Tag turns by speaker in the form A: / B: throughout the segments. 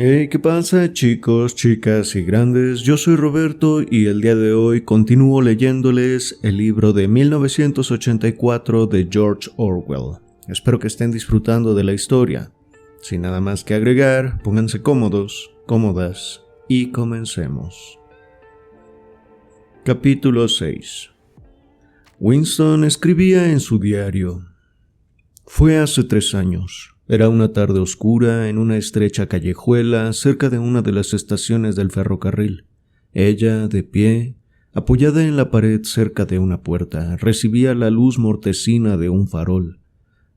A: Hey, ¿qué pasa, chicos, chicas y grandes? Yo soy Roberto y el día de hoy continúo leyéndoles el libro de 1984 de George Orwell. Espero que estén disfrutando de la historia. Sin nada más que agregar, pónganse cómodos, cómodas y comencemos. Capítulo 6. Winston escribía en su diario. Fue hace 3 años. Era una tarde oscura en una estrecha callejuela cerca de una de las estaciones del ferrocarril. Ella, de pie, apoyada en la pared cerca de una puerta, recibía la luz mortecina de un farol.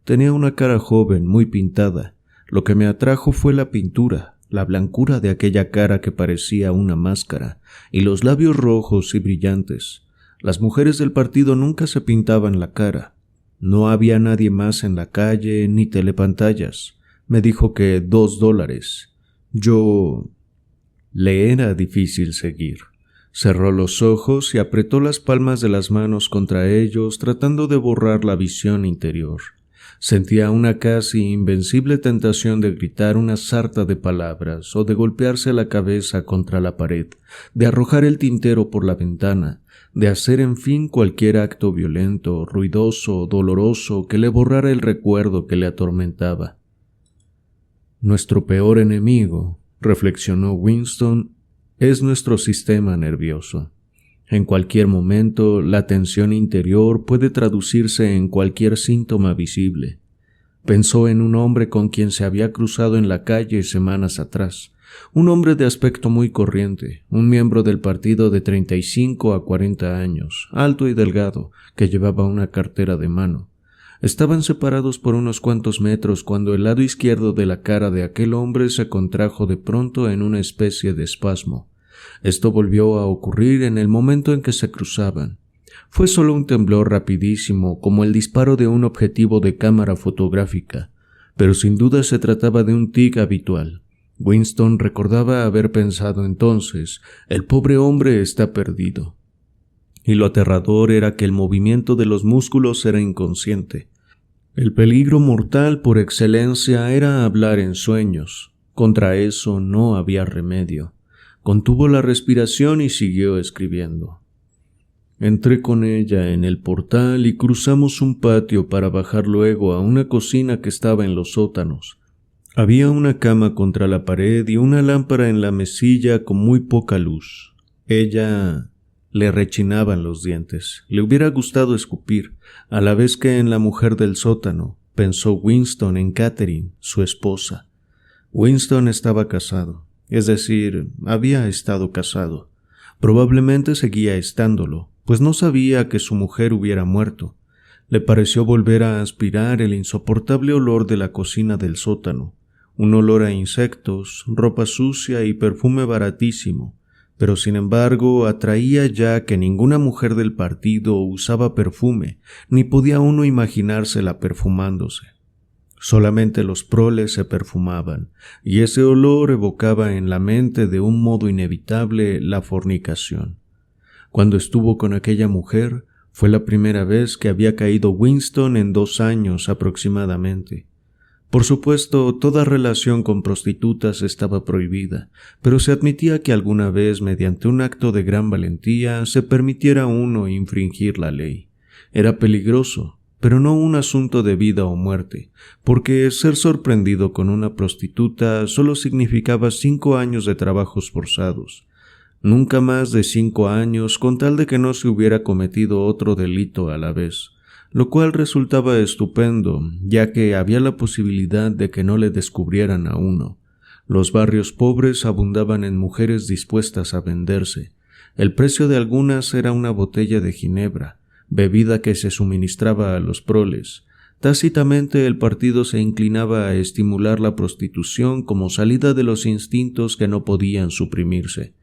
A: Tenía una cara joven, muy pintada. Lo que me atrajo fue la pintura, la blancura de aquella cara que parecía una máscara, y los labios rojos y brillantes. Las mujeres del partido nunca se pintaban la cara. No había nadie más en la calle ni telepantallas. Me dijo que $2. Le era difícil seguir. Cerró los ojos y apretó las palmas de las manos contra ellos tratando de borrar la visión interior. Sentía una casi invencible tentación de gritar una sarta de palabras o de golpearse la cabeza contra la pared, de arrojar el tintero por la ventana, de hacer en fin cualquier acto violento, ruidoso, doloroso que le borrara el recuerdo que le atormentaba. Nuestro peor enemigo, reflexionó Winston, es nuestro sistema nervioso. En cualquier momento, la tensión interior puede traducirse en cualquier síntoma visible. Pensó en un hombre con quien se había cruzado en la calle semanas atrás, un hombre de aspecto muy corriente, un miembro del partido de 35 a 40 años, alto y delgado, que llevaba una cartera de mano. Estaban separados por unos cuantos metros cuando el lado izquierdo de la cara de aquel hombre se contrajo de pronto en una especie de espasmo. Esto volvió a ocurrir en el momento en que se cruzaban. Fue solo un temblor rapidísimo, como el disparo de un objetivo de cámara fotográfica, pero sin duda se trataba de un tic habitual. Winston recordaba haber pensado entonces, el pobre hombre está perdido. Y lo aterrador era que el movimiento de los músculos era inconsciente. El peligro mortal por excelencia era hablar en sueños. Contra eso no había remedio. Contuvo la respiración y siguió escribiendo. Entré con ella en el portal y cruzamos un patio para bajar luego a una cocina que estaba en los sótanos. Había una cama contra la pared y una lámpara en la mesilla con muy poca luz. Ella le rechinaban los dientes. Le hubiera gustado escupir, a la vez que en la mujer del sótano. Pensó Winston en Catherine, su esposa. Winston estaba casado. Es decir, había estado casado. Probablemente seguía estándolo, pues no sabía que su mujer hubiera muerto. Le pareció volver a aspirar el insoportable olor de la cocina del sótano, un olor a insectos, ropa sucia y perfume baratísimo, pero sin embargo atraía ya que ninguna mujer del partido usaba perfume, ni podía uno imaginársela perfumándose. Solamente los proles se perfumaban, y ese olor evocaba en la mente de un modo inevitable la fornicación. Cuando estuvo con aquella mujer, fue la primera vez que había caído Winston en 2 años aproximadamente. Por supuesto, toda relación con prostitutas estaba prohibida, pero se admitía que alguna vez, mediante un acto de gran valentía, se permitiera a uno infringir la ley. Era peligroso, pero no un asunto de vida o muerte, porque ser sorprendido con una prostituta solo significaba 5 años de trabajos forzados. Nunca más de 5 años con tal de que no se hubiera cometido otro delito a la vez, lo cual resultaba estupendo, ya que había la posibilidad de que no le descubrieran a uno. Los barrios pobres abundaban en mujeres dispuestas a venderse. El precio de algunas era una botella de ginebra, bebida que se suministraba a los proles. Tácitamente el partido se inclinaba a estimular la prostitución como salida de los instintos que no podían suprimirse.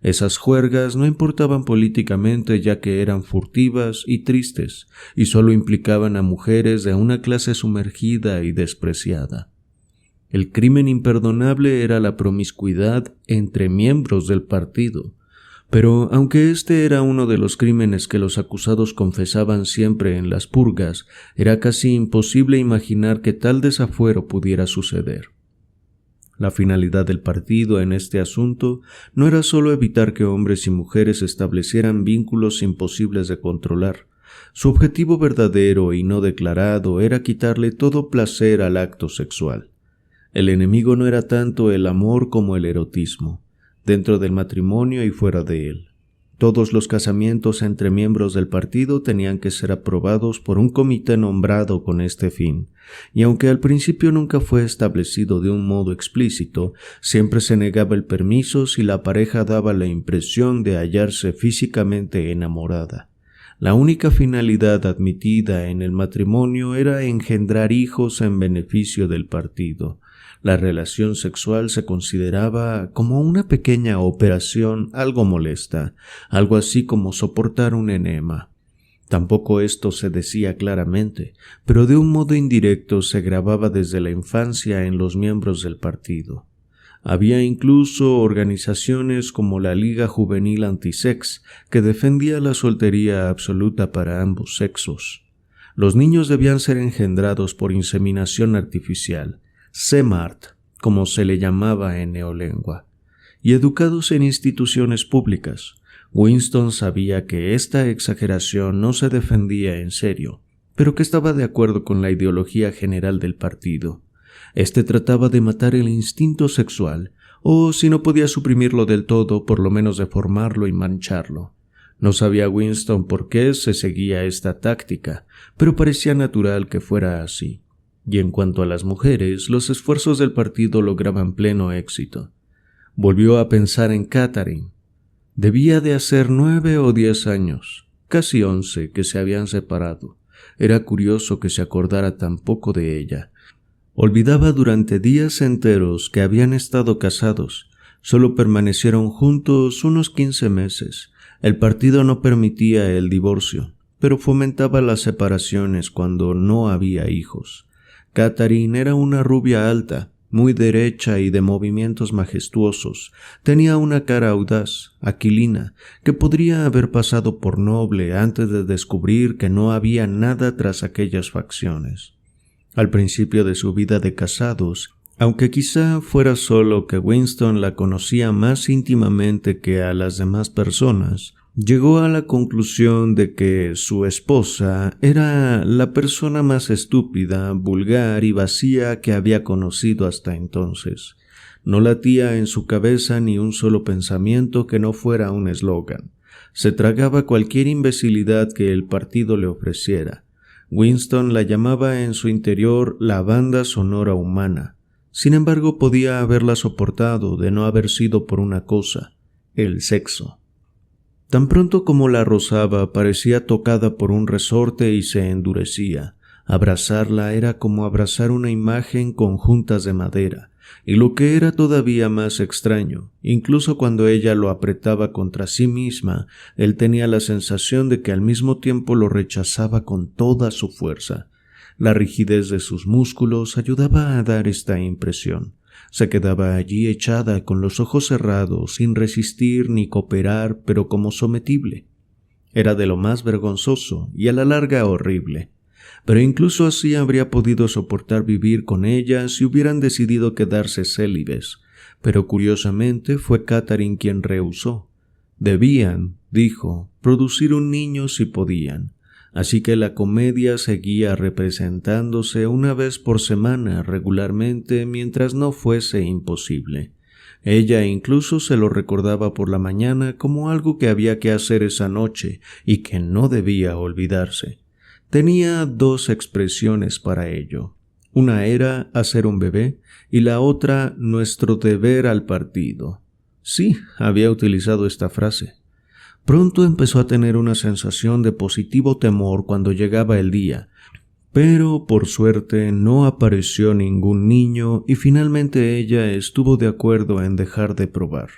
A: Esas juergas no importaban políticamente ya que eran furtivas y tristes, y solo implicaban a mujeres de una clase sumergida y despreciada. El crimen imperdonable era la promiscuidad entre miembros del partido, pero aunque este era uno de los crímenes que los acusados confesaban siempre en las purgas, era casi imposible imaginar que tal desafuero pudiera suceder. La finalidad del partido en este asunto no era solo evitar que hombres y mujeres establecieran vínculos imposibles de controlar. Su objetivo verdadero y no declarado era quitarle todo placer al acto sexual. El enemigo no era tanto el amor como el erotismo, dentro del matrimonio y fuera de él. Todos los casamientos entre miembros del partido tenían que ser aprobados por un comité nombrado con este fin, y aunque al principio nunca fue establecido de un modo explícito, siempre se negaba el permiso si la pareja daba la impresión de hallarse físicamente enamorada. La única finalidad admitida en el matrimonio era engendrar hijos en beneficio del partido. La relación sexual se consideraba como una pequeña operación algo molesta, algo así como soportar un enema. Tampoco esto se decía claramente, pero de un modo indirecto se grababa desde la infancia en los miembros del partido. Había incluso organizaciones como la Liga Juvenil Antisex, que defendía la soltería absoluta para ambos sexos. Los niños debían ser engendrados por inseminación artificial, CEMART, como se le llamaba en neolengua, y educados en instituciones públicas. Winston sabía que esta exageración no se defendía en serio, pero que estaba de acuerdo con la ideología general del partido. Este trataba de matar el instinto sexual, o si no podía suprimirlo del todo, por lo menos deformarlo y mancharlo. No sabía Winston por qué se seguía esta táctica, pero parecía natural que fuera así. Y en cuanto a las mujeres, los esfuerzos del partido lograban pleno éxito. Volvió a pensar en Catherine. Debía de hacer 9 o 10 años, casi 11, que se habían separado. Era curioso que se acordara tan poco de ella. Olvidaba durante días enteros que habían estado casados. Solo permanecieron juntos unos 15 meses. El partido no permitía el divorcio, pero fomentaba las separaciones cuando no había hijos. Catherine era una rubia alta, muy derecha y de movimientos majestuosos. Tenía una cara audaz, aquilina, que podría haber pasado por noble antes de descubrir que no había nada tras aquellas facciones. Al principio de su vida de casados, aunque quizá fuera solo que Winston la conocía más íntimamente que a las demás personas, llegó a la conclusión de que su esposa era la persona más estúpida, vulgar y vacía que había conocido hasta entonces. No latía en su cabeza ni un solo pensamiento que no fuera un eslogan. Se tragaba cualquier imbecilidad que el partido le ofreciera. Winston la llamaba en su interior la banda sonora humana. Sin embargo, podía haberla soportado de no haber sido por una cosa, el sexo. Tan pronto como la rozaba, parecía tocada por un resorte y se endurecía. Abrazarla era como abrazar una imagen con juntas de madera, y lo que era todavía más extraño, incluso cuando ella lo apretaba contra sí misma, él tenía la sensación de que al mismo tiempo lo rechazaba con toda su fuerza. La rigidez de sus músculos ayudaba a dar esta impresión. Se quedaba allí echada con los ojos cerrados, sin resistir ni cooperar, pero como sometible. Era de lo más vergonzoso y a la larga horrible. Pero incluso así habría podido soportar vivir con ella si hubieran decidido quedarse célibes. Pero curiosamente fue Catherine quien rehusó. Debían, dijo, producir un niño si podían. Así que la comedia seguía representándose una vez por semana regularmente mientras no fuese imposible. Ella incluso se lo recordaba por la mañana como algo que había que hacer esa noche y que no debía olvidarse. Tenía 2 expresiones para ello. Una era hacer un bebé y la otra nuestro deber al partido. Sí, había utilizado esta frase. Pronto empezó a tener una sensación de positivo temor cuando llegaba el día, pero por suerte no apareció ningún niño y finalmente ella estuvo de acuerdo en dejar de probar,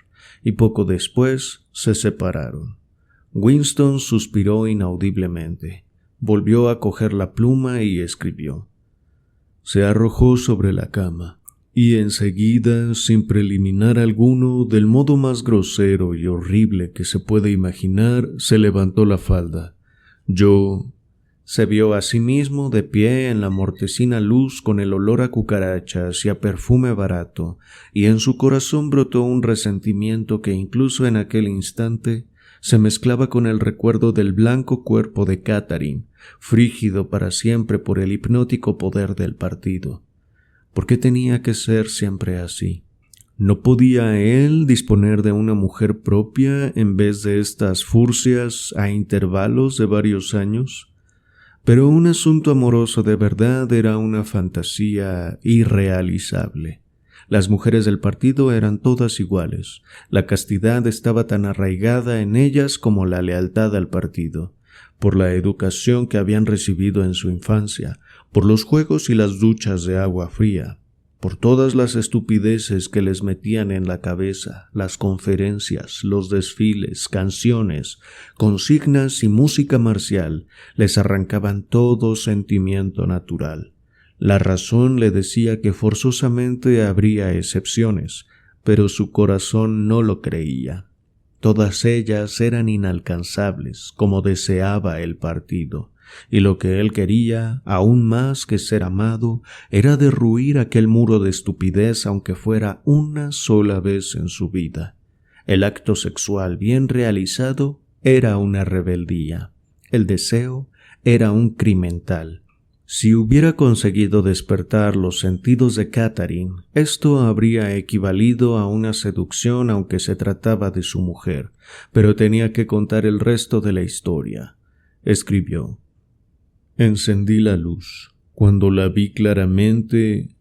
A: y poco después se separaron. Winston suspiró inaudiblemente, volvió a coger la pluma y escribió. Se arrojó sobre la cama. Y enseguida, sin preliminar alguno, del modo más grosero y horrible que se puede imaginar, se levantó la falda. Yo, Se vio a sí mismo de pie en la mortecina luz con el olor a cucarachas y a perfume barato, y en su corazón brotó un resentimiento que incluso en aquel instante se mezclaba con el recuerdo del blanco cuerpo de Catherine, frígido para siempre por el hipnótico poder del partido. ¿Por qué tenía que ser siempre así? ¿No podía él disponer de una mujer propia en vez de estas furcias a intervalos de varios años? Pero un asunto amoroso de verdad era una fantasía irrealizable. Las mujeres del partido eran todas iguales. La castidad estaba tan arraigada en ellas como la lealtad al partido, por la educación que habían recibido en su infancia, por los juegos y las duchas de agua fría, por todas las estupideces que les metían en la cabeza, las conferencias, los desfiles, canciones, consignas y música marcial, les arrancaban todo sentimiento natural. La razón le decía que forzosamente habría excepciones, pero su corazón no lo creía. Todas ellas eran inalcanzables, como deseaba el partido, y lo que él quería, aún más que ser amado, era derruir aquel muro de estupidez aunque fuera una sola vez en su vida. El acto sexual bien realizado era una rebeldía. El deseo era un crimen tal. Si hubiera conseguido despertar los sentidos de Catherine, esto habría equivalido a una seducción aunque se trataba de su mujer, pero tenía que contar el resto de la historia. Escribió: Encendí la luz. Cuando la vi claramente,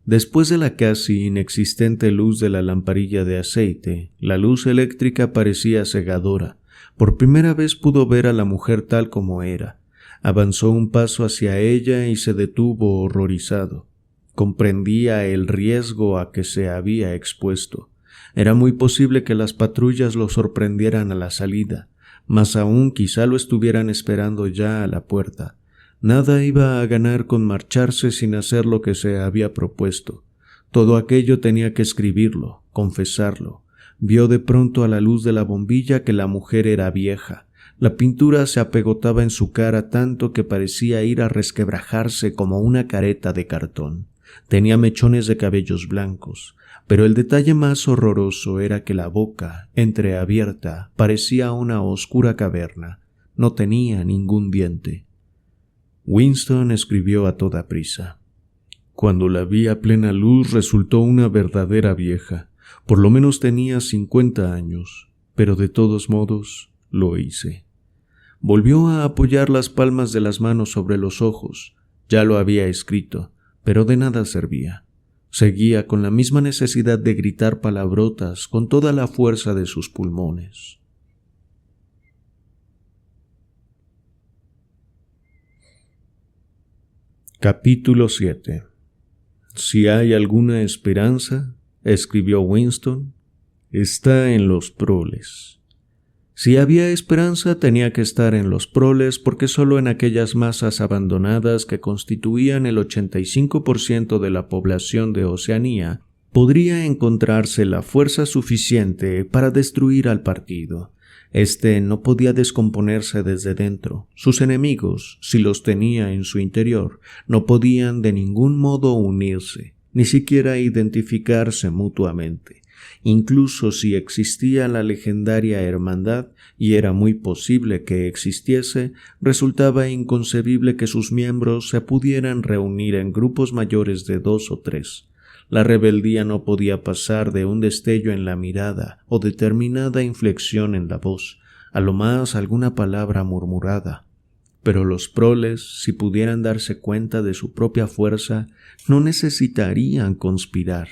A: después de la casi inexistente luz de la lamparilla de aceite, la luz eléctrica parecía cegadora. Por primera vez pudo ver a la mujer tal como era. Avanzó un paso hacia ella y se detuvo horrorizado. Comprendía el riesgo a que se había expuesto. Era muy posible que las patrullas lo sorprendieran a la salida, más aún quizá lo estuvieran esperando ya a la puerta. Nada iba a ganar con marcharse sin hacer lo que se había propuesto. Todo aquello tenía que escribirlo, confesarlo. Vio de pronto a la luz de la bombilla que la mujer era vieja. La pintura se apegotaba en su cara tanto que parecía ir a resquebrajarse como una careta de cartón. Tenía mechones de cabellos blancos, pero el detalle más horroroso era que la boca, entreabierta, parecía una oscura caverna. No tenía ningún diente. Winston escribió a toda prisa. Cuando la vi a plena luz resultó una verdadera vieja. Por lo menos tenía 50 años, pero de todos modos lo hice. Volvió a apoyar las palmas de las manos sobre los ojos. Ya lo había escrito, pero de nada servía. Seguía con la misma necesidad de gritar palabrotas con toda la fuerza de sus pulmones. Capítulo 7. Si hay alguna esperanza, escribió Winston, está en los proles. Si había esperanza, tenía que estar en los proles porque solo en aquellas masas abandonadas que constituían el 85% de la población de Oceanía podría encontrarse la fuerza suficiente para destruir al partido. Este no podía descomponerse desde dentro. Sus enemigos, si los tenía en su interior, no podían de ningún modo unirse, ni siquiera identificarse mutuamente. Incluso si existía la legendaria hermandad, y era muy posible que existiese, resultaba inconcebible que sus miembros se pudieran reunir en grupos mayores de 2 o 3. La rebeldía no podía pasar de un destello en la mirada o determinada inflexión en la voz, a lo más alguna palabra murmurada. Pero los proles, si pudieran darse cuenta de su propia fuerza, no necesitarían conspirar.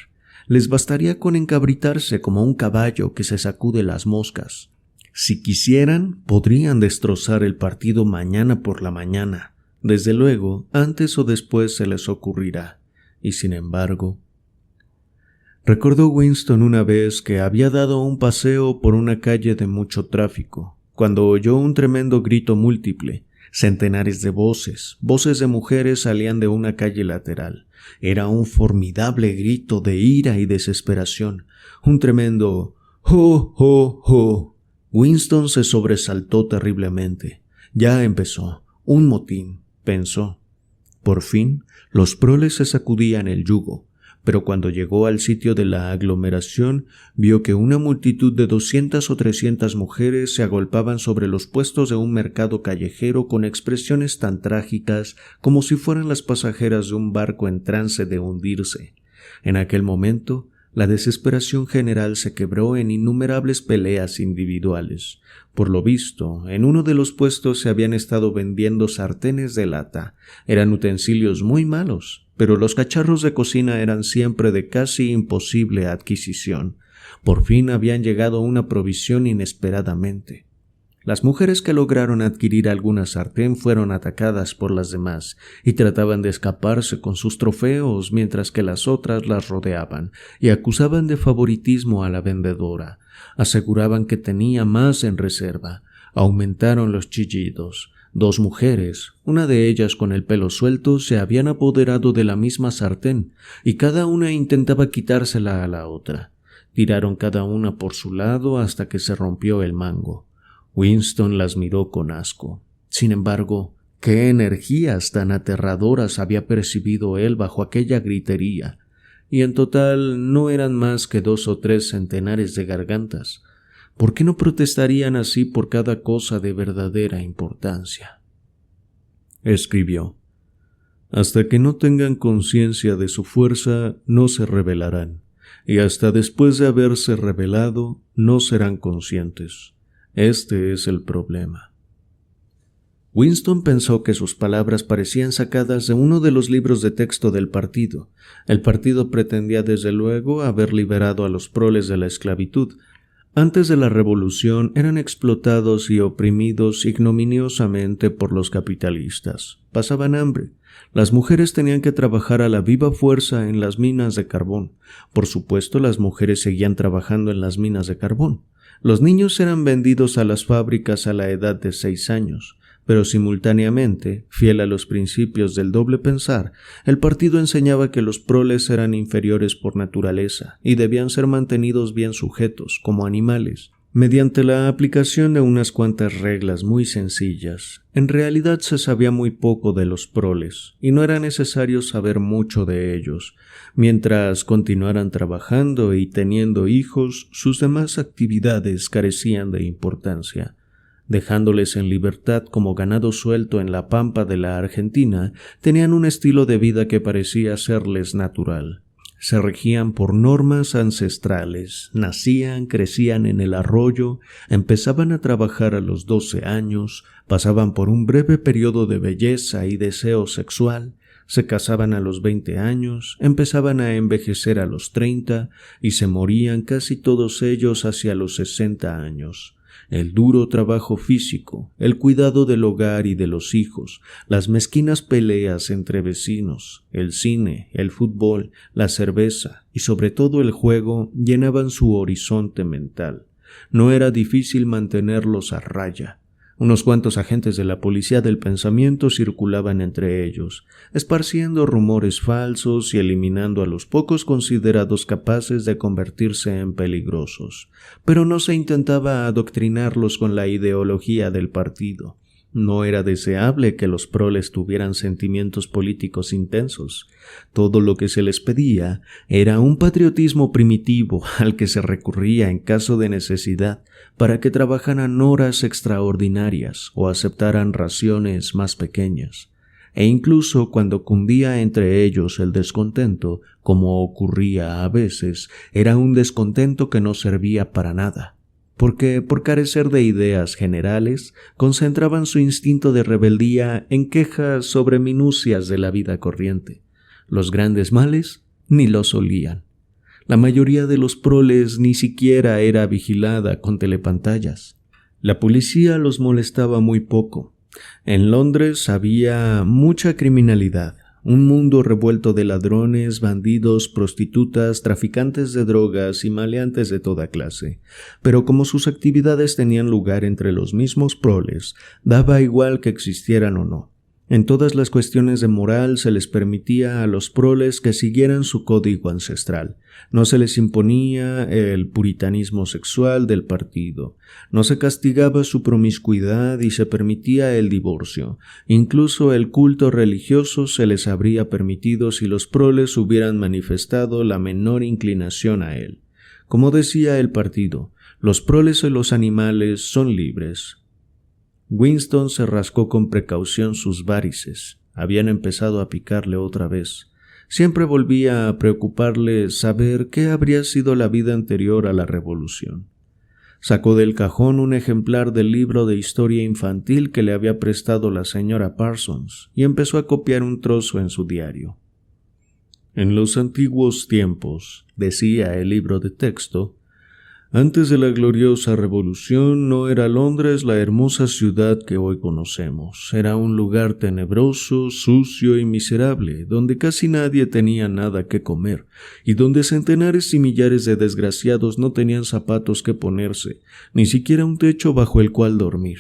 A: Les bastaría con encabritarse como un caballo que se sacude las moscas. Si quisieran, podrían destrozar el partido mañana por la mañana. Desde luego, antes o después se les ocurrirá. Y sin embargo, recordó Winston una vez que había dado un paseo por una calle de mucho tráfico, cuando oyó un tremendo grito múltiple. Centenares de voces de mujeres salían de una calle lateral. Era un formidable grito de ira y desesperación, un tremendo «¡ho, ho, ho!». Winston se sobresaltó terriblemente. Ya empezó, un motín. pensó. Por fin, los proles se sacudían el yugo, pero cuando llegó al sitio de la aglomeración, vio que una multitud de 200 o 300 mujeres se agolpaban sobre los puestos de un mercado callejero con expresiones tan trágicas como si fueran las pasajeras de un barco en trance de hundirse. En aquel momento, la desesperación general se quebró en innumerables peleas individuales. Por lo visto, en uno de los puestos se habían estado vendiendo sartenes de lata. Eran utensilios muy malos, pero los cacharros de cocina eran siempre de casi imposible adquisición. Por fin habían llegado a una provisión inesperadamente. Las mujeres que lograron adquirir alguna sartén fueron atacadas por las demás y trataban de escaparse con sus trofeos mientras que las otras las rodeaban y acusaban de favoritismo a la vendedora. Aseguraban que tenía más en reserva. Aumentaron los chillidos. 2 mujeres, una de ellas con el pelo suelto, se habían apoderado de la misma sartén y cada una intentaba quitársela a la otra. Tiraron cada una por su lado hasta que se rompió el mango. Winston las miró con asco. Sin embargo, qué energías tan aterradoras había percibido él bajo aquella gritería, y en total no eran más que 2 o 3 centenares de gargantas. ¿Por qué no protestarían así por cada cosa de verdadera importancia? Escribió: hasta que no tengan conciencia de su fuerza, no se rebelarán, y hasta después de haberse rebelado, no serán conscientes. Este es el problema. Winston pensó que sus palabras parecían sacadas de uno de los libros de texto del partido. El partido pretendía desde luego haber liberado a los proles de la esclavitud. Antes de la revolución eran explotados y oprimidos ignominiosamente por los capitalistas. Pasaban hambre. Las mujeres tenían que trabajar a la viva fuerza en las minas de carbón. Por supuesto, las mujeres seguían trabajando en las minas de carbón. Los niños eran vendidos a las fábricas a la edad de 6 años, pero simultáneamente, fiel a los principios del doble pensar, el partido enseñaba que los proles eran inferiores por naturaleza y debían ser mantenidos bien sujetos, como animales, mediante la aplicación de unas cuantas reglas muy sencillas. En realidad se sabía muy poco de los proles, y no era necesario saber mucho de ellos. Mientras continuaran trabajando y teniendo hijos, sus demás actividades carecían de importancia. Dejándoles en libertad como ganado suelto en la pampa de la Argentina, tenían un estilo de vida que parecía serles natural. Se regían por normas ancestrales, nacían, crecían en el arroyo, empezaban a trabajar a los 12 años, pasaban por un breve periodo de belleza y deseo sexual, se casaban a los 20 años, empezaban a envejecer a los 30 y se morían casi todos ellos hacia los 60 años. El duro trabajo físico, el cuidado del hogar y de los hijos, las mezquinas peleas entre vecinos, el cine, el fútbol, la cerveza y sobre todo el juego llenaban su horizonte mental. No era difícil mantenerlos a raya. Unos cuantos agentes de la policía del pensamiento circulaban entre ellos, esparciendo rumores falsos y eliminando a los pocos considerados capaces de convertirse en peligrosos. Pero no se intentaba adoctrinarlos con la ideología del partido. No era deseable que los proles tuvieran sentimientos políticos intensos. Todo lo que se les pedía era un patriotismo primitivo al que se recurría en caso de necesidad para que trabajaran horas extraordinarias o aceptaran raciones más pequeñas. E incluso cuando cundía entre ellos el descontento, como ocurría a veces, era un descontento que no servía para nada. Porque, por carecer de ideas generales, concentraban su instinto de rebeldía en quejas sobre minucias de la vida corriente. Los grandes males ni los olían. La mayoría de los proles ni siquiera era vigilada con telepantallas. La policía los molestaba muy poco. En Londres había mucha criminalidad. Un mundo revuelto de ladrones, bandidos, prostitutas, traficantes de drogas y maleantes de toda clase. Pero como sus actividades tenían lugar entre los mismos proles, daba igual que existieran o no. En todas las cuestiones de moral se les permitía a los proles que siguieran su código ancestral. No se les imponía el puritanismo sexual del partido. No se castigaba su promiscuidad y se permitía el divorcio. Incluso el culto religioso se les habría permitido si los proles hubieran manifestado la menor inclinación a él. Como decía el partido, los proles y los animales son libres. Winston se rascó con precaución sus varices. Habían empezado a picarle otra vez. Siempre volvía a preocuparle saber qué habría sido la vida anterior a la revolución. Sacó del cajón un ejemplar del libro de historia infantil que le había prestado la señora Parsons y empezó a copiar un trozo en su diario. En los antiguos tiempos, decía el libro de texto, antes de la gloriosa revolución no era Londres la hermosa ciudad que hoy conocemos. Era un lugar tenebroso, sucio y miserable, donde casi nadie tenía nada que comer, y donde centenares y millares de desgraciados no tenían zapatos que ponerse, ni siquiera un techo bajo el cual dormir.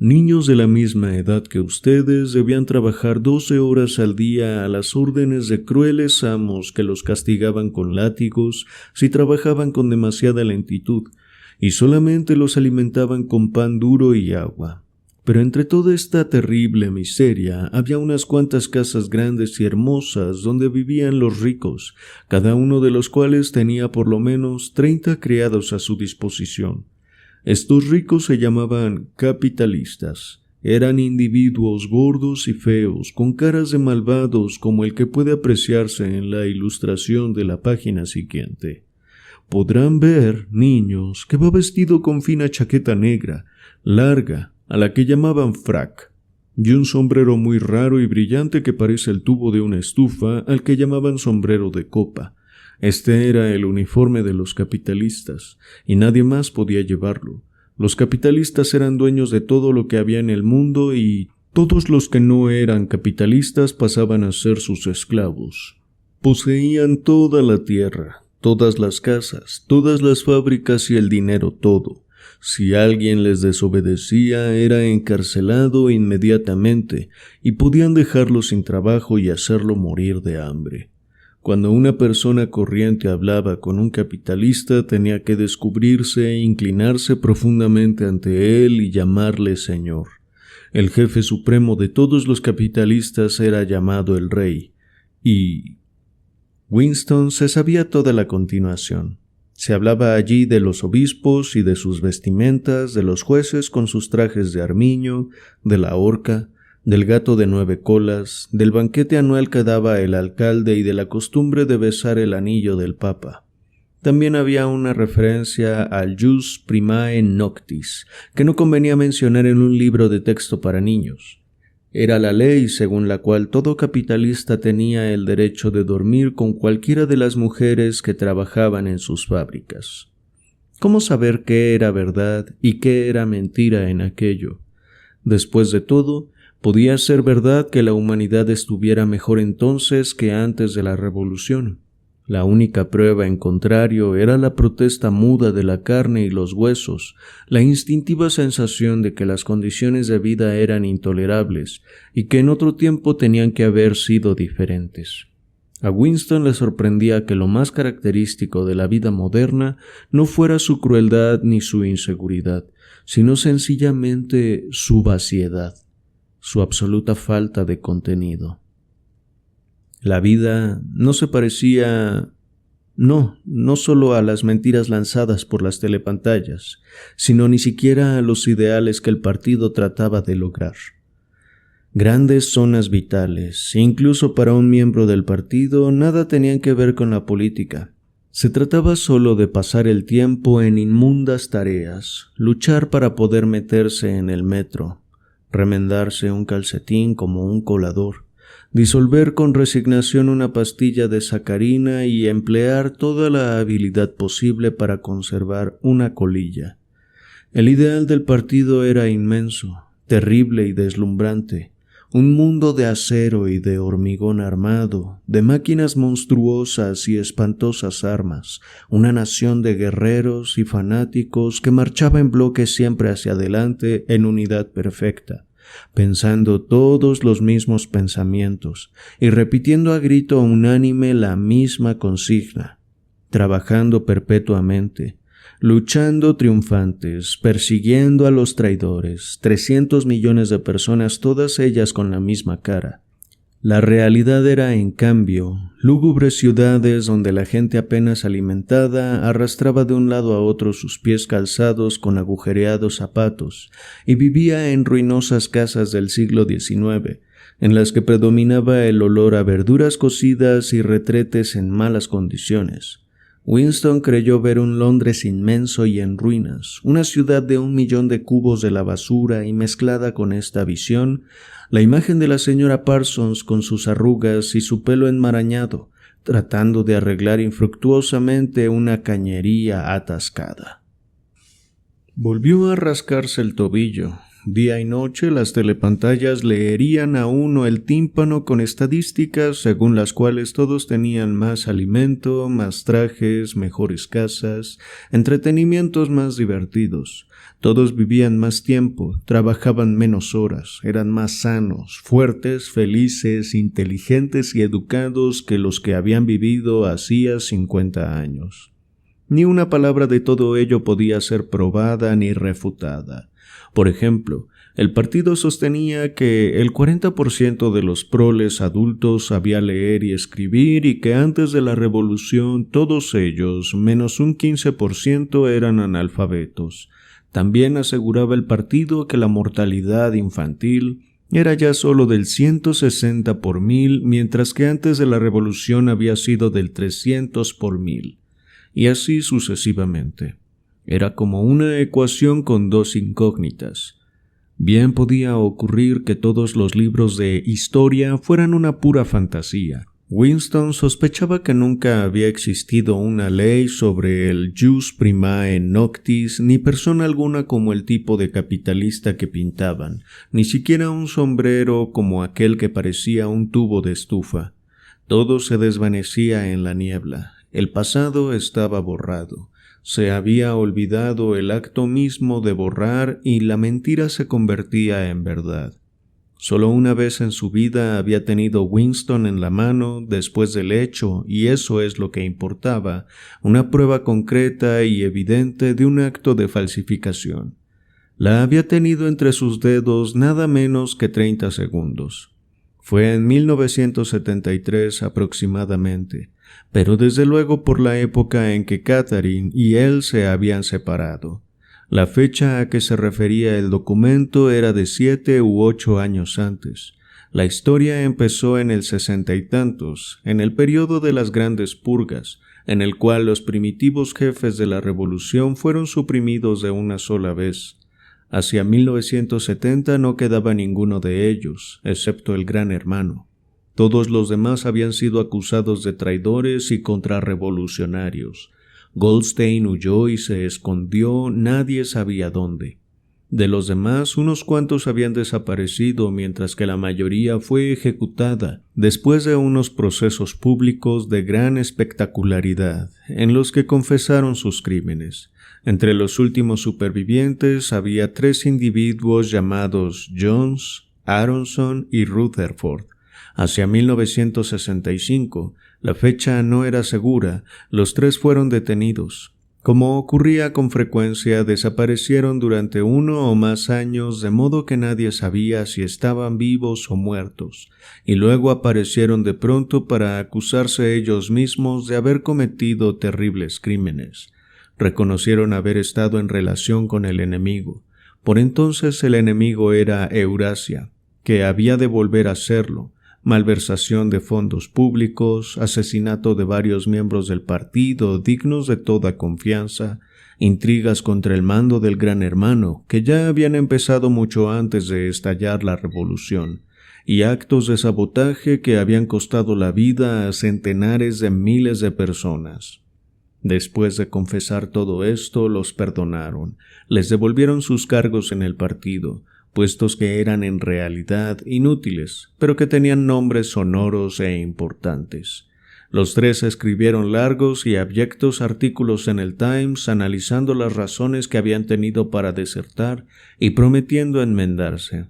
A: Niños de la misma edad que ustedes debían trabajar 12 horas al día a las órdenes de crueles amos que los castigaban con látigos si trabajaban con demasiada lentitud, y solamente los alimentaban con pan duro y agua. Pero entre toda esta terrible miseria había unas cuantas casas grandes y hermosas donde vivían los ricos, cada uno de los cuales tenía por lo menos 30 criados a su disposición. Estos ricos se llamaban capitalistas. Eran individuos gordos y feos, con caras de malvados como el que puede apreciarse en la ilustración de la página siguiente. Podrán ver, niños, que va vestido con fina chaqueta negra, larga, a la que llamaban frac, y un sombrero muy raro y brillante que parece el tubo de una estufa, al que llamaban sombrero de copa. Este era el uniforme de los capitalistas, y nadie más podía llevarlo. Los capitalistas eran dueños de todo lo que había en el mundo y todos los que no eran capitalistas pasaban a ser sus esclavos. Poseían toda la tierra, todas las casas, todas las fábricas y el dinero todo. Si alguien les desobedecía, era encarcelado inmediatamente y podían dejarlo sin trabajo y hacerlo morir de hambre. Cuando una persona corriente hablaba con un capitalista, tenía que descubrirse e inclinarse profundamente ante él y llamarle señor. El jefe supremo de todos los capitalistas era llamado el rey, y Winston se sabía toda la continuación. Se hablaba allí de los obispos y de sus vestimentas, de los jueces con sus trajes de armiño, de la horca, del gato de 9 colas, del banquete anual que daba el alcalde y de la costumbre de besar el anillo del papa. También había una referencia al jus primae noctis, que no convenía mencionar en un libro de texto para niños. Era la ley según la cual todo capitalista tenía el derecho de dormir con cualquiera de las mujeres que trabajaban en sus fábricas. ¿Cómo saber qué era verdad y qué era mentira en aquello? Después de todo, podía ser verdad que la humanidad estuviera mejor entonces que antes de la revolución. La única prueba en contrario era la protesta muda de la carne y los huesos, la instintiva sensación de que las condiciones de vida eran intolerables y que en otro tiempo tenían que haber sido diferentes. A Winston le sorprendía que lo más característico de la vida moderna no fuera su crueldad ni su inseguridad, sino sencillamente su vaciedad, su absoluta falta de contenido. La vida no se parecía, no solo a las mentiras lanzadas por las telepantallas, sino ni siquiera a los ideales que el partido trataba de lograr. Grandes zonas vitales, incluso para un miembro del partido, nada tenían que ver con la política. Se trataba solo de pasar el tiempo en inmundas tareas, luchar para poder meterse en el metro, remendarse un calcetín como un colador, disolver con resignación una pastilla de sacarina y emplear toda la habilidad posible para conservar una colilla. El ideal del partido era inmenso, terrible y deslumbrante, un mundo de acero y de hormigón armado, de máquinas monstruosas y espantosas armas, una nación de guerreros y fanáticos que marchaba en bloque siempre hacia adelante en unidad perfecta, pensando todos los mismos pensamientos y repitiendo a grito unánime la misma consigna, trabajando perpetuamente, luchando triunfantes, persiguiendo a los traidores, 300 millones de personas, todas ellas con la misma cara. La realidad era, en cambio, lúgubres ciudades donde la gente apenas alimentada arrastraba de un lado a otro sus pies calzados con agujereados zapatos y vivía en ruinosas casas del siglo XIX, en las que predominaba el olor a verduras cocidas y retretes en malas condiciones. Winston creyó ver un Londres inmenso y en ruinas, una ciudad de 1 millón de cubos de la basura, y mezclada con esta visión, la imagen de la señora Parsons con sus arrugas y su pelo enmarañado, tratando de arreglar infructuosamente una cañería atascada. Volvió a rascarse el tobillo. Día y noche las telepantallas le herían a uno el tímpano con estadísticas según las cuales todos tenían más alimento, más trajes, mejores casas, entretenimientos más divertidos. Todos vivían más tiempo, trabajaban menos horas, eran más sanos, fuertes, felices, inteligentes y educados que los que habían vivido hacía 50 años. Ni una palabra de todo ello podía ser probada ni refutada. Por ejemplo, el partido sostenía que el 40% de los proles adultos sabía leer y escribir y que antes de la revolución todos ellos, menos un 15%, eran analfabetos. También aseguraba el partido que la mortalidad infantil era ya solo del 160 por 1000, mientras que antes de la revolución había sido del 300 por 1000, y así sucesivamente. Era como una ecuación con dos incógnitas. Bien podía ocurrir que todos los libros de historia fueran una pura fantasía. Winston sospechaba que nunca había existido una ley sobre el jus primae noctis, ni persona alguna como el tipo de capitalista que pintaban, ni siquiera un sombrero como aquel que parecía un tubo de estufa. Todo se desvanecía en la niebla. El pasado estaba borrado. Se había olvidado el acto mismo de borrar y la mentira se convertía en verdad. Solo una vez en su vida había tenido Winston en la mano, después del hecho, y eso es lo que importaba, una prueba concreta y evidente de un acto de falsificación. La había tenido entre sus dedos nada menos que 30 segundos. Fue en 1973 aproximadamente, pero desde luego por la época en que Catherine y él se habían separado. La fecha a que se refería el documento era de 7 u 8 años antes. La historia empezó en el 60 y tantos, en el periodo de las grandes purgas, en el cual los primitivos jefes de la revolución fueron suprimidos de una sola vez. Hacia 1970 no quedaba ninguno de ellos, excepto el Gran Hermano. Todos los demás habían sido acusados de traidores y contrarrevolucionarios. Goldstein huyó y se escondió, nadie sabía dónde. De los demás, unos cuantos habían desaparecido, mientras que la mayoría fue ejecutada, después de unos procesos públicos de gran espectacularidad, en los que confesaron sus crímenes. Entre los últimos supervivientes había 3 individuos llamados Jones, Aronson y Rutherford. Hacia 1965, la fecha no era segura, los 3 fueron detenidos. Como ocurría con frecuencia, desaparecieron durante 1 o más años, de modo que nadie sabía si estaban vivos o muertos, y luego aparecieron de pronto para acusarse ellos mismos de haber cometido terribles crímenes. Reconocieron haber estado en relación con el enemigo. Por entonces el enemigo era Eurasia, que había de volver a serlo. Malversación de fondos públicos, asesinato de varios miembros del partido dignos de toda confianza, intrigas contra el mando del Gran Hermano, que ya habían empezado mucho antes de estallar la revolución, y actos de sabotaje que habían costado la vida a centenares de miles de personas. Después de confesar todo esto, los perdonaron, les devolvieron sus cargos en el partido, puestos que eran en realidad inútiles, pero que tenían nombres sonoros e importantes. Los 3 escribieron largos y abyectos artículos en el Times analizando las razones que habían tenido para desertar y prometiendo enmendarse.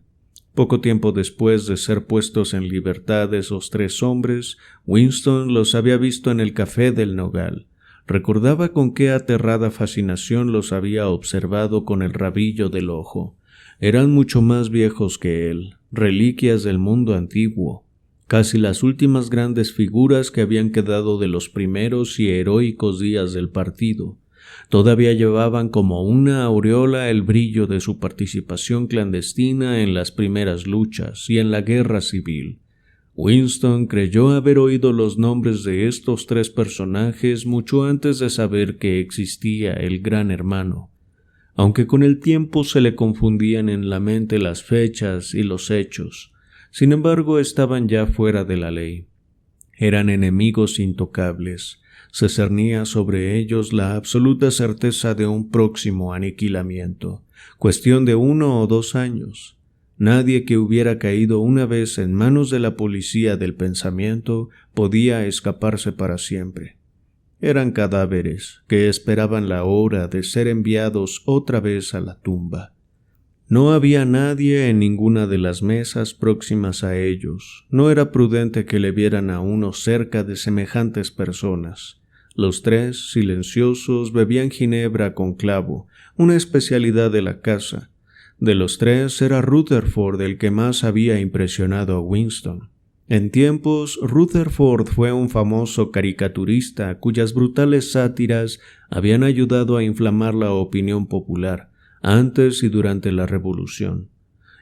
A: Poco tiempo después de ser puestos en libertad esos 3 hombres, Winston los había visto en el Café del Nogal. Recordaba con qué aterrada fascinación los había observado con el rabillo del ojo. Eran mucho más viejos que él, reliquias del mundo antiguo, casi las últimas grandes figuras que habían quedado de los primeros y heroicos días del partido. Todavía llevaban como una aureola el brillo de su participación clandestina en las primeras luchas y en la guerra civil. Winston creyó haber oído los nombres de estos 3 personajes mucho antes de saber que existía el Gran Hermano, aunque con el tiempo se le confundían en la mente las fechas y los hechos. Sin embargo, estaban ya fuera de la ley. Eran enemigos intocables. Se cernía sobre ellos la absoluta certeza de un próximo aniquilamiento, cuestión de 1 o 2 años. Nadie que hubiera caído una vez en manos de la policía del pensamiento podía escaparse para siempre. Eran cadáveres que esperaban la hora de ser enviados otra vez a la tumba. No había nadie en ninguna de las mesas próximas a ellos. No era prudente que le vieran a uno cerca de semejantes personas. Los 3, silenciosos, bebían ginebra con clavo, una especialidad de la casa. De los 3 era Rutherford el que más había impresionado a Winston. En tiempos, Rutherford fue un famoso caricaturista cuyas brutales sátiras habían ayudado a inflamar la opinión popular antes y durante la Revolución.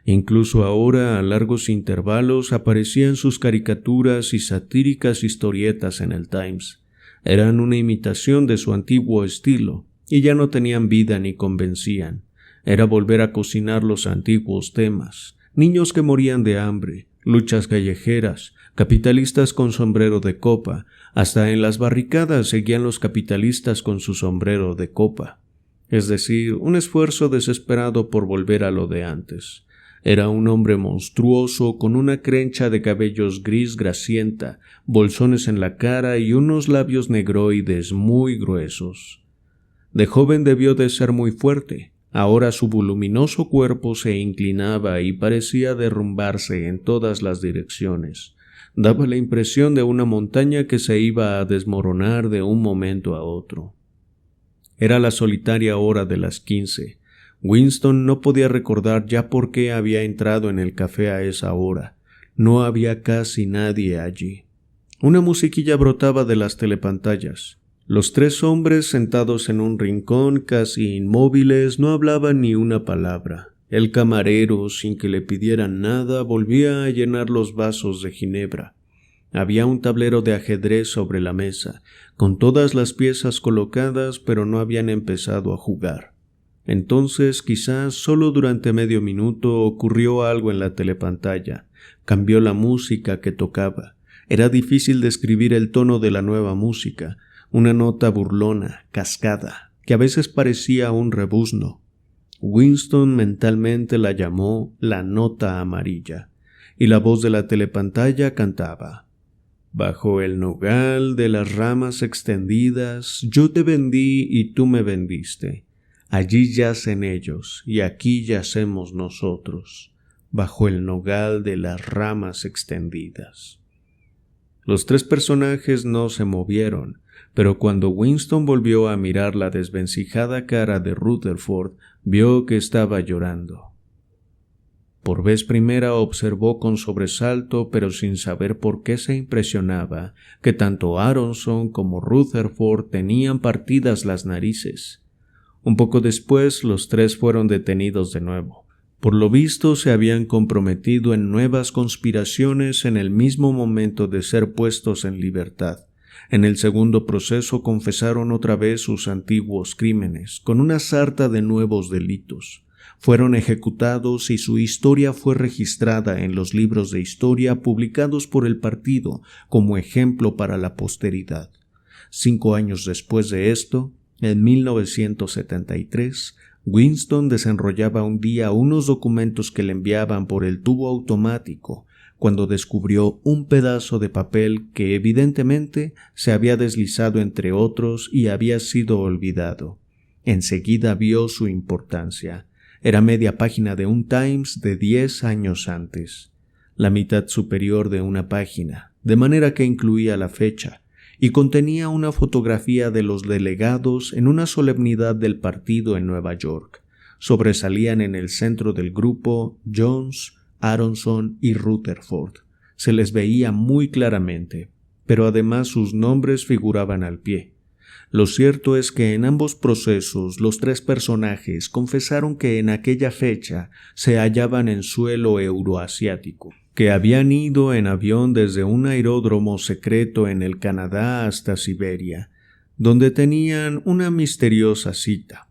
A: Incluso ahora, a largos intervalos, aparecían sus caricaturas y satíricas historietas en el Times. Eran una imitación de su antiguo estilo, y ya no tenían vida ni convencían. Era volver a cocinar los antiguos temas, niños que morían de hambre, luchas callejeras, capitalistas con sombrero de copa. Hasta en las barricadas seguían los capitalistas con su sombrero de copa. Es decir, un esfuerzo desesperado por volver a lo de antes. Era un hombre monstruoso con una crencha de cabellos gris grasienta, bolsones en la cara y unos labios negroides muy gruesos. De joven debió de ser muy fuerte. Ahora su voluminoso cuerpo se inclinaba y parecía derrumbarse en todas las direcciones. Daba la impresión de una montaña que se iba a desmoronar de un momento a otro. Era la solitaria hora de las 15. Winston no podía recordar ya por qué había entrado en el café a esa hora. No había casi nadie allí. Una musiquilla brotaba de las telepantallas. Los 3 hombres sentados en un rincón casi inmóviles no hablaban ni una palabra. El camarero, sin que le pidieran nada, volvía a llenar los vasos de ginebra. Había un tablero de ajedrez sobre la mesa, con todas las piezas colocadas, pero no habían empezado a jugar. Entonces, quizás solo durante medio minuto, ocurrió algo en la telepantalla. Cambió la música que tocaba. Era difícil describir el tono de la nueva música. Una nota burlona, cascada, que a veces parecía un rebuzno. Winston mentalmente la llamó la nota amarilla, y la voz de la telepantalla cantaba: «Bajo el nogal de las ramas extendidas, yo te vendí y tú me vendiste. Allí yacen ellos, y aquí yacemos nosotros, bajo el nogal de las ramas extendidas». Los 3 personajes no se movieron, pero cuando Winston volvió a mirar la desvencijada cara de Rutherford, vio que estaba llorando. Por vez primera observó con sobresalto, pero sin saber por qué se impresionaba, que tanto Aronson como Rutherford tenían partidas las narices. Un poco después, los 3 fueron detenidos de nuevo. Por lo visto, se habían comprometido en nuevas conspiraciones en el mismo momento de ser puestos en libertad. En el segundo proceso confesaron otra vez sus antiguos crímenes, con una sarta de nuevos delitos. Fueron ejecutados y su historia fue registrada en los libros de historia publicados por el partido como ejemplo para la posteridad. 5 años después de esto, en 1973, Winston desenrollaba un día unos documentos que le enviaban por el tubo automático, cuando descubrió un pedazo de papel que evidentemente se había deslizado entre otros y había sido olvidado. Enseguida vio su importancia. Era media página de un Times de 10 años antes, la mitad superior de una página, de manera que incluía la fecha, y contenía una fotografía de los delegados en una solemnidad del partido en Nueva York. Sobresalían en el centro del grupo Jones, Aronson y Rutherford. Se les veía muy claramente, pero además sus nombres figuraban al pie. Lo cierto es que en ambos procesos los tres personajes confesaron que en aquella fecha se hallaban en suelo euroasiático, que habían ido en avión desde un aeródromo secreto en el Canadá hasta Siberia, donde tenían una misteriosa cita.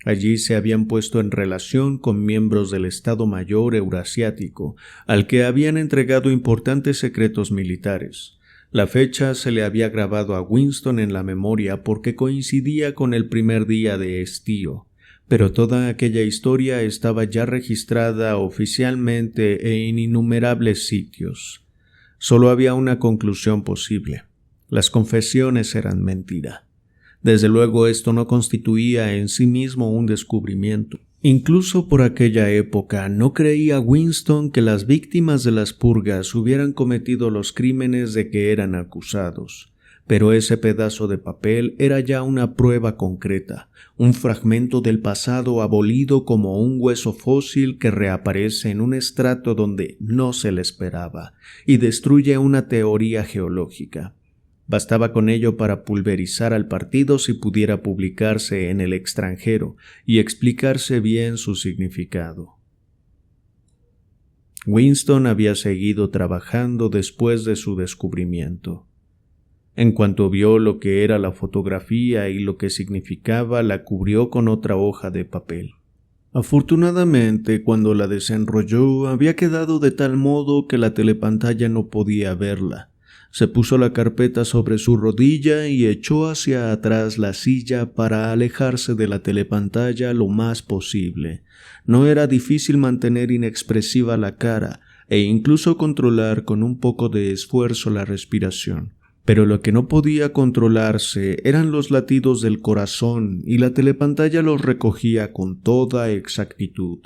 A: Allí se habían puesto en relación con miembros del Estado Mayor Eurasiático, al que habían entregado importantes secretos militares. La fecha se le había grabado a Winston en la memoria porque coincidía con el primer día de estío, pero toda aquella historia estaba ya registrada oficialmente en innumerables sitios. Solo había una conclusión posible: las confesiones eran mentira. Desde luego esto no constituía en sí mismo un descubrimiento. Incluso por aquella época no creía Winston que las víctimas de las purgas hubieran cometido los crímenes de que eran acusados. Pero ese pedazo de papel era ya una prueba concreta, un fragmento del pasado abolido como un hueso fósil que reaparece en un estrato donde no se le esperaba y destruye una teoría geológica. Bastaba con ello para pulverizar al partido si pudiera publicarse en el extranjero y explicarse bien su significado. Winston había seguido trabajando después de su descubrimiento. En cuanto vio lo que era la fotografía y lo que significaba, la cubrió con otra hoja de papel. Afortunadamente, cuando la desenrolló, había quedado de tal modo que la telepantalla no podía verla. Se puso la carpeta sobre su rodilla y echó hacia atrás la silla para alejarse de la telepantalla lo más posible. No era difícil mantener inexpresiva la cara e incluso controlar con un poco de esfuerzo la respiración. Pero lo que no podía controlarse eran los latidos del corazón y la telepantalla los recogía con toda exactitud.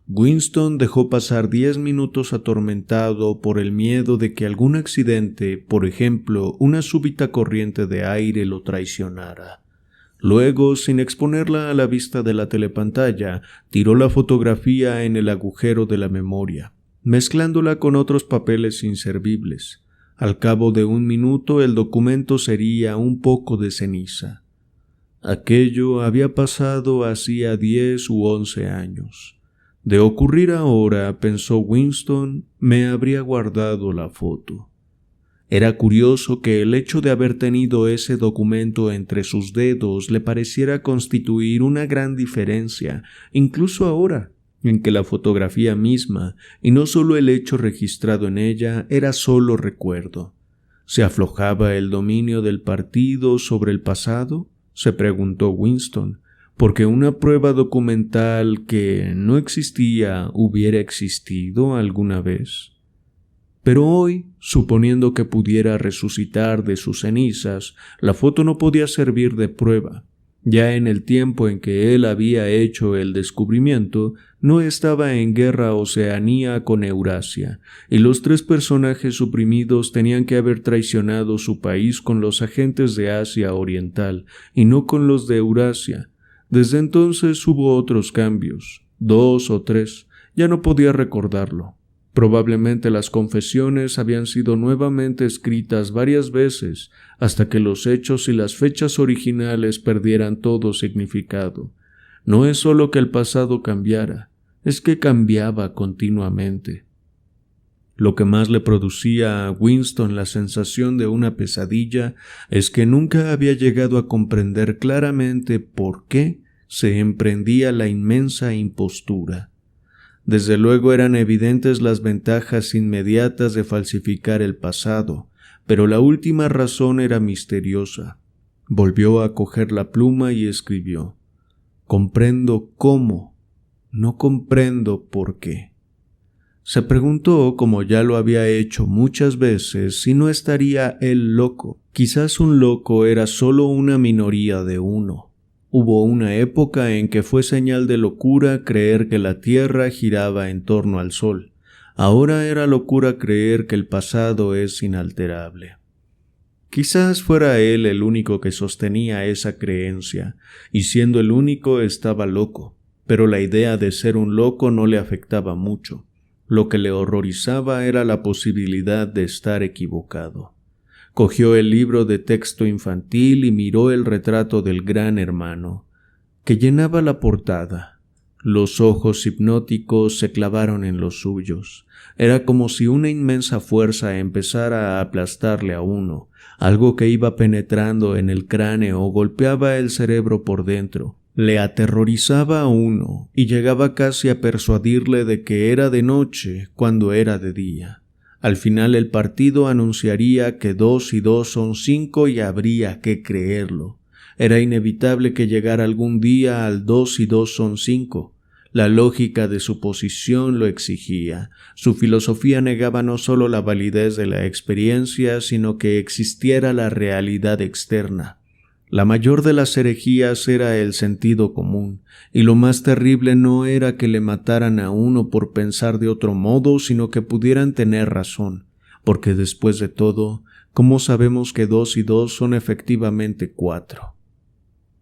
A: Winston dejó pasar 10 minutos atormentado por el miedo de que algún accidente, por ejemplo, una súbita corriente de aire, lo traicionara. Luego, sin exponerla a la vista de la telepantalla, tiró la fotografía en el agujero de la memoria, mezclándola con otros papeles inservibles. Al cabo de 1 minuto el documento sería un poco de ceniza. Aquello había pasado hacía 10 u 11 años. De ocurrir ahora, pensó Winston, me habría guardado la foto. Era curioso que el hecho de haber tenido ese documento entre sus dedos le pareciera constituir una gran diferencia, incluso ahora, en que la fotografía misma, y no solo el hecho registrado en ella, era solo recuerdo. ¿Se aflojaba el dominio del partido sobre el pasado?, se preguntó Winston, porque una prueba documental que no existía hubiera existido alguna vez. Pero hoy, suponiendo que pudiera resucitar de sus cenizas, la foto no podía servir de prueba. Ya en el tiempo en que él había hecho el descubrimiento, no estaba en guerra Oceanía con Eurasia, y los 3 personajes suprimidos tenían que haber traicionado su país con los agentes de Asia Oriental, y no con los de Eurasia. Desde entonces hubo otros cambios, 2 o 3, ya no podía recordarlo. Probablemente las confesiones habían sido nuevamente escritas varias veces hasta que los hechos y las fechas originales perdieran todo significado. No es solo que el pasado cambiara, es que cambiaba continuamente. Lo que más le producía a Winston la sensación de una pesadilla es que nunca había llegado a comprender claramente por qué se emprendía la inmensa impostura. Desde luego eran evidentes las ventajas inmediatas de falsificar el pasado, pero la última razón era misteriosa. Volvió a coger la pluma y escribió: «Comprendo cómo, no comprendo por qué». Se preguntó, como ya lo había hecho muchas veces, si no estaría él loco. Quizás un loco era solo una minoría de uno. Hubo una época en que fue señal de locura creer que la Tierra giraba en torno al Sol. Ahora era locura creer que el pasado es inalterable. Quizás fuera él el único que sostenía esa creencia, y siendo el único estaba loco, pero la idea de ser un loco no le afectaba mucho. Lo que le horrorizaba era la posibilidad de estar equivocado. Cogió el libro de texto infantil y miró el retrato del Gran Hermano, que llenaba la portada. Los ojos hipnóticos se clavaron en los suyos. Era como si una inmensa fuerza empezara a aplastarle a uno. Algo que iba penetrando en el cráneo golpeaba el cerebro por dentro. Le aterrorizaba a uno y llegaba casi a persuadirle de que era de noche cuando era de día. Al final el partido anunciaría que 2 y 2 son 5 y habría que creerlo. Era inevitable que llegara algún día al 2 y 2 son 5. La lógica de su posición lo exigía. Su filosofía negaba no solo la validez de la experiencia, sino que existiera la realidad externa. La mayor de las herejías era el sentido común, y lo más terrible no era que le mataran a uno por pensar de otro modo, sino que pudieran tener razón, porque después de todo, ¿cómo sabemos que 2 y 2 son efectivamente 4?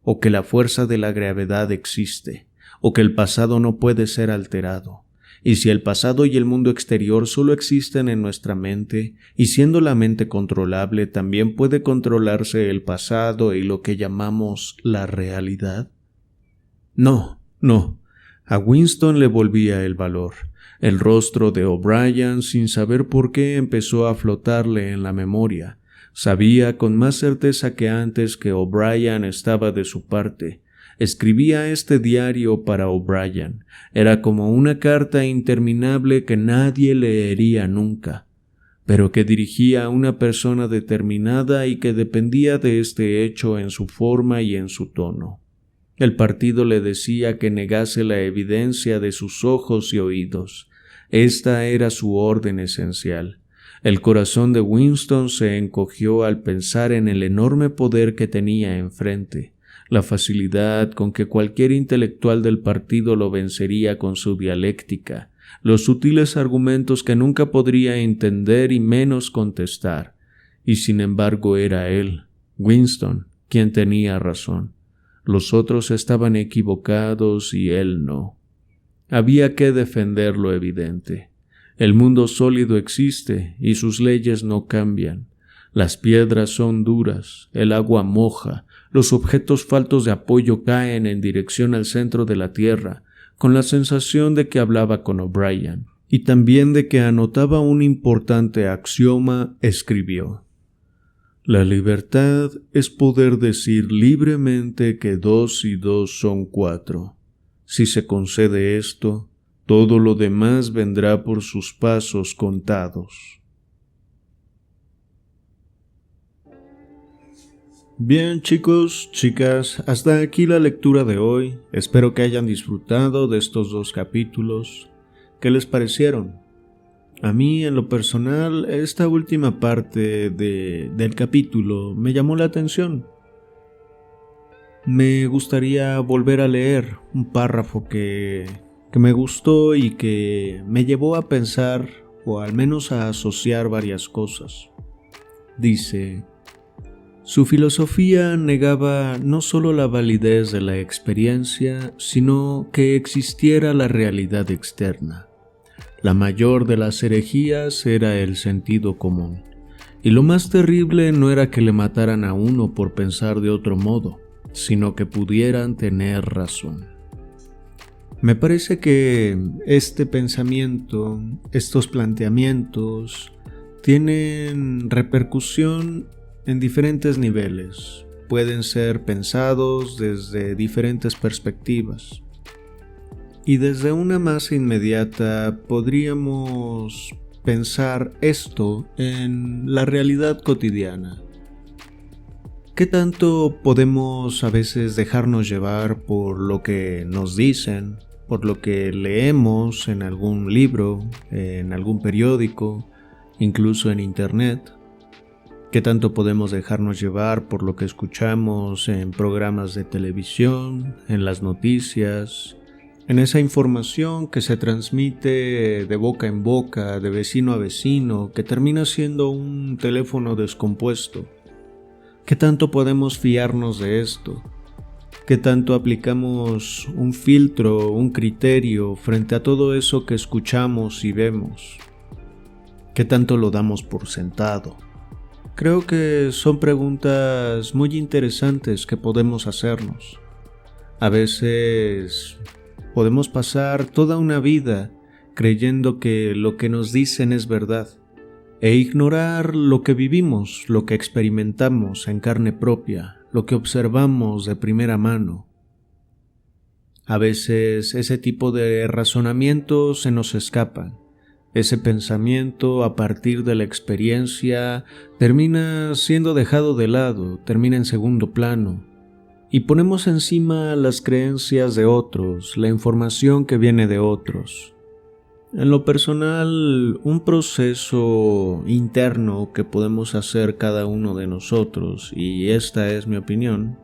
A: O que la fuerza de la gravedad existe, o que el pasado no puede ser alterado. Y si el pasado y el mundo exterior solo existen en nuestra mente, y siendo la mente controlable, también puede controlarse el pasado y lo que llamamos la realidad. No. A Winston le volvía el valor. El rostro de O'Brien, sin saber por qué, empezó a flotarle en la memoria. Sabía con más certeza que antes que O'Brien estaba de su parte. Escribía este diario para O'Brien. Era como una carta interminable que nadie leería nunca, pero que dirigía a una persona determinada y que dependía de este hecho en su forma y en su tono. El partido le decía que negase la evidencia de sus ojos y oídos. Esta era su orden esencial. El corazón de Winston se encogió al pensar en el enorme poder que tenía enfrente. La facilidad con que cualquier intelectual del partido lo vencería con su dialéctica, los sutiles argumentos que nunca podría entender y menos contestar. Y sin embargo era él, Winston, quien tenía razón. Los otros estaban equivocados y él no. Había que defender lo evidente. El mundo sólido existe y sus leyes no cambian. Las piedras son duras, el agua moja, los objetos faltos de apoyo caen en dirección al centro de la Tierra, con la sensación de que hablaba con O'Brien, y también de que anotaba un importante axioma, escribió: La libertad es poder decir libremente que 2 y 2 son 4. Si se concede esto, todo lo demás vendrá por sus pasos contados. Bien, chicos, chicas, hasta aquí la lectura de hoy. Espero que hayan disfrutado de estos 2 capítulos. ¿Qué les parecieron? A mí, en lo personal, esta última parte del capítulo me llamó la atención. Me gustaría volver a leer un párrafo que me gustó y que me llevó a pensar, o al menos a asociar varias cosas. Dice: su filosofía negaba no solo la validez de la experiencia, sino que existiera la realidad externa. La mayor de las herejías era el sentido común, y lo más terrible no era que le mataran a uno por pensar de otro modo, sino que pudieran tener razón. Me parece que este pensamiento, estos planteamientos, tienen repercusión en diferentes niveles. Pueden ser pensados desde diferentes perspectivas. Y desde una más inmediata podríamos pensar esto en la realidad cotidiana. ¿Qué tanto podemos a veces dejarnos llevar por lo que nos dicen, por lo que leemos en algún libro, en algún periódico, incluso en internet? ¿Qué tanto podemos dejarnos llevar por lo que escuchamos en programas de televisión, en las noticias, en esa información que se transmite de boca en boca, de vecino a vecino, que termina siendo un teléfono descompuesto? ¿Qué tanto podemos fiarnos de esto? ¿Qué tanto aplicamos un filtro, un criterio frente a todo eso que escuchamos y vemos? ¿Qué tanto lo damos por sentado? Creo que son preguntas muy interesantes que podemos hacernos. A veces podemos pasar toda una vida creyendo que lo que nos dicen es verdad e ignorar lo que vivimos, lo que experimentamos en carne propia, lo que observamos de primera mano. A veces ese tipo de razonamientos se nos escapan. Ese pensamiento a partir de la experiencia termina siendo dejado de lado, termina en segundo plano, y ponemos encima las creencias de otros, la información que viene de otros. En lo personal, un proceso interno que podemos hacer cada uno de nosotros, y esta es mi opinión,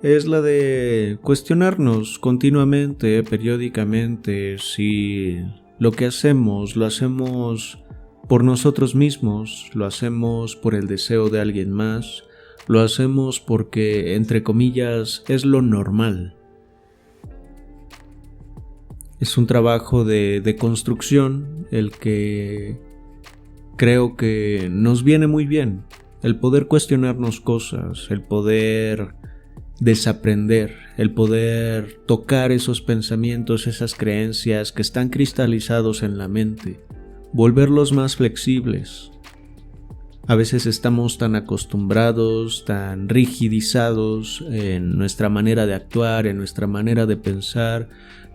A: es la de cuestionarnos continuamente, periódicamente, si lo que hacemos, lo hacemos por nosotros mismos, lo hacemos por el deseo de alguien más, lo hacemos porque, entre comillas, es lo normal. Es un trabajo de construcción el que creo que nos viene muy bien, el poder cuestionarnos cosas, el poder desaprender, el poder tocar esos pensamientos, esas creencias que están cristalizados en la mente, volverlos más flexibles. A veces estamos tan acostumbrados, tan rigidizados en nuestra manera de actuar, en nuestra manera de pensar,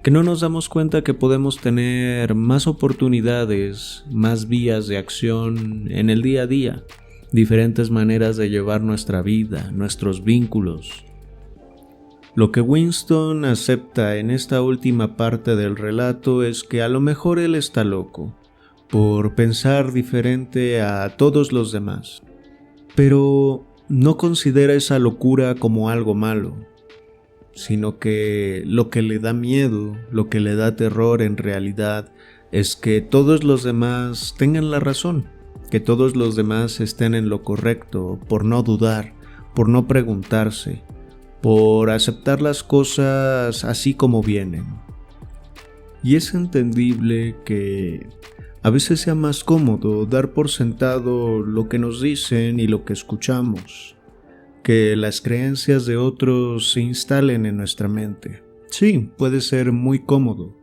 A: que no nos damos cuenta que podemos tener más oportunidades, más vías de acción en el día a día, diferentes maneras de llevar nuestra vida, nuestros vínculos. Lo que Winston acepta en esta última parte del relato es que a lo mejor él está loco por pensar diferente a todos los demás, pero no considera esa locura como algo malo, sino que lo que le da miedo, lo que le da terror en realidad es que todos los demás tengan la razón, que todos los demás estén en lo correcto, por no dudar, por no preguntarse, por aceptar las cosas así como vienen. Y es entendible que a veces sea más cómodo dar por sentado lo que nos dicen y lo que escuchamos, que las creencias de otros se instalen en nuestra mente. Sí, puede ser muy cómodo,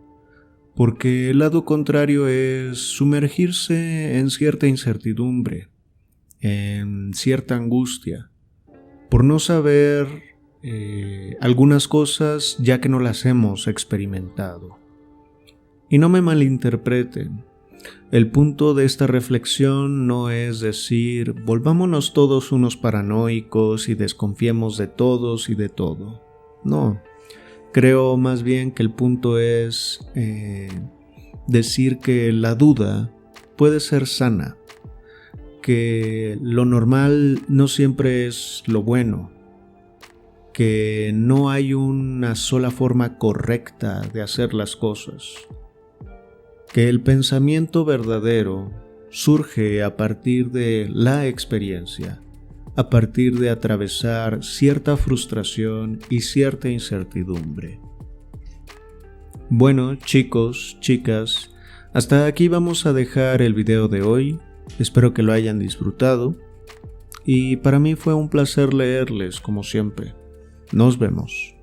A: porque el lado contrario es sumergirse en cierta incertidumbre, en cierta angustia, por no saber algunas cosas ya que no las hemos experimentado. Y no me malinterpreten, el punto de esta reflexión no es decir volvámonos todos unos paranoicos y desconfiemos de todos y de todo. No, creo más bien que el punto es decir que la duda puede ser sana, que lo normal no siempre es lo bueno, que no hay una sola forma correcta de hacer las cosas, que el pensamiento verdadero surge a partir de la experiencia, a partir de atravesar cierta frustración y cierta incertidumbre. Bueno, chicos, chicas, hasta aquí vamos a dejar el video de hoy. Espero que lo hayan disfrutado y para mí fue un placer leerles como siempre. Nos vemos.